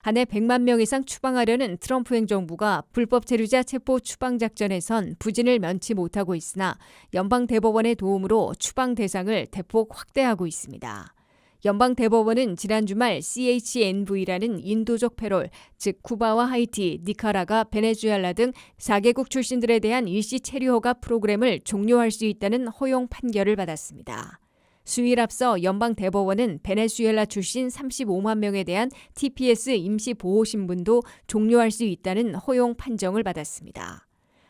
한 해 100만 명 이상 추방하려는 트럼프 행정부가 불법 체류자 체포 추방 작전에선 부진을 면치 못하고 있으나 연방대법원의 도움으로 추방 대상을 대폭 확대하고 있습니다. 연방대법원은 지난 주말 CHNV라는 인도적 패롤, 즉 쿠바와 하이티, 니카라가, 베네수엘라 등 4개국 출신들에 대한 일시 체류 허가 프로그램을 종료할 수 있다는 허용 판결을 받았습니다. 수일 앞서 연방대법원은 베네수엘라 출신 35만 명에 대한 TPS 임시보호신분도 종료할 수 있다는 허용 판정을 받았습니다.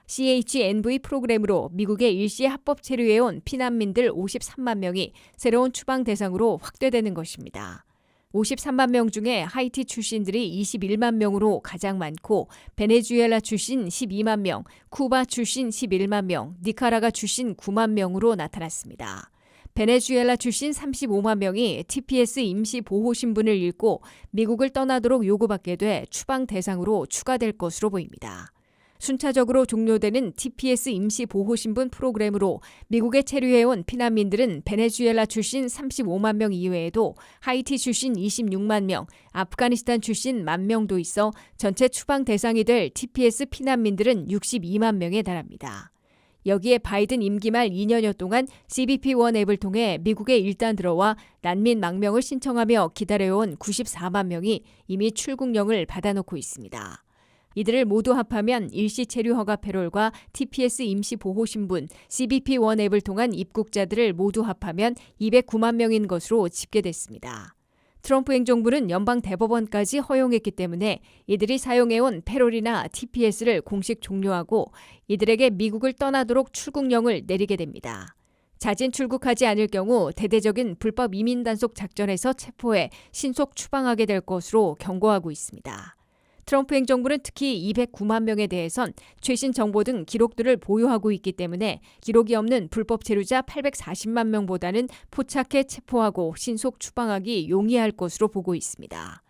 CHNV 프로그램으로 미국에 일시 합법 체류해온 피난민들 53만 명이 새로운 추방 대상으로 확대되는 것입니다. 53만 명 중에 하이티 출신들이 21만 명으로 가장 많고 베네수엘라 출신 12만 명, 쿠바 출신 11만 명, 니카라가 출신 9만 명으로 나타났습니다. 베네수엘라 출신 35만 명이 TPS 임시보호신분을 잃고 미국을 떠나도록 요구받게 돼 추방 대상으로 추가될 것으로 보입니다. 순차적으로 종료되는 TPS 임시보호신분 프로그램으로 미국에 체류해온 피난민들은 베네수엘라 출신 35만 명 이외에도 하이티 출신 26만 명, 아프가니스탄 출신 1만 명도 있어 전체 추방 대상이 될 TPS 피난민들은 62만 명에 달합니다. 여기에 바이든 임기 말 2년여 동안 CBP1 앱을 통해 미국에 일단 들어와 난민 망명을 신청하며 기다려온 94만 명이 이미 출국령을 받아놓고 있습니다. 이들을 모두 합하면 일시 체류 허가 패롤과 TPS 임시보호신분, CBP1 앱을 통한 입국자들을 모두 합하면 209만 명인 것으로 집계됐습니다. 트럼프 행정부는 연방대법원까지 허용했기 때문에 이들이 사용해온 패롤이나 TPS를 공식 종료하고 이들에게 미국을 떠나도록 출국령을 내리게 됩니다. 자진 출국하지 않을 경우 대대적인 불법 이민 단속 작전에서 체포해 신속 추방하게 될 것으로 경고하고 있습니다. 트럼프 행정부는 특히 209만 명에 대해선 최신 정보 등 기록들을 보유하고 있기 때문에 기록이 없는 불법 체류자 840만 명보다는 포착해 체포하고 신속 추방하기 용이할 것으로 보고 있습니다.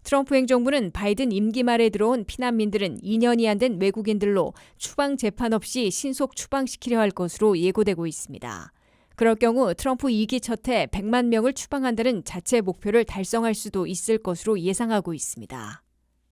트럼프 행정부는 바이든 임기 말에 들어온 피난민들은 2년이 안 된 외국인들로 추방 재판 없이 신속 추방시키려 할 것으로 예고되고 있습니다. 그럴 경우 트럼프 2기 첫 해 100만 명을 추방한다는 자체 목표를 달성할 수도 있을 것으로 예상하고 있습니다.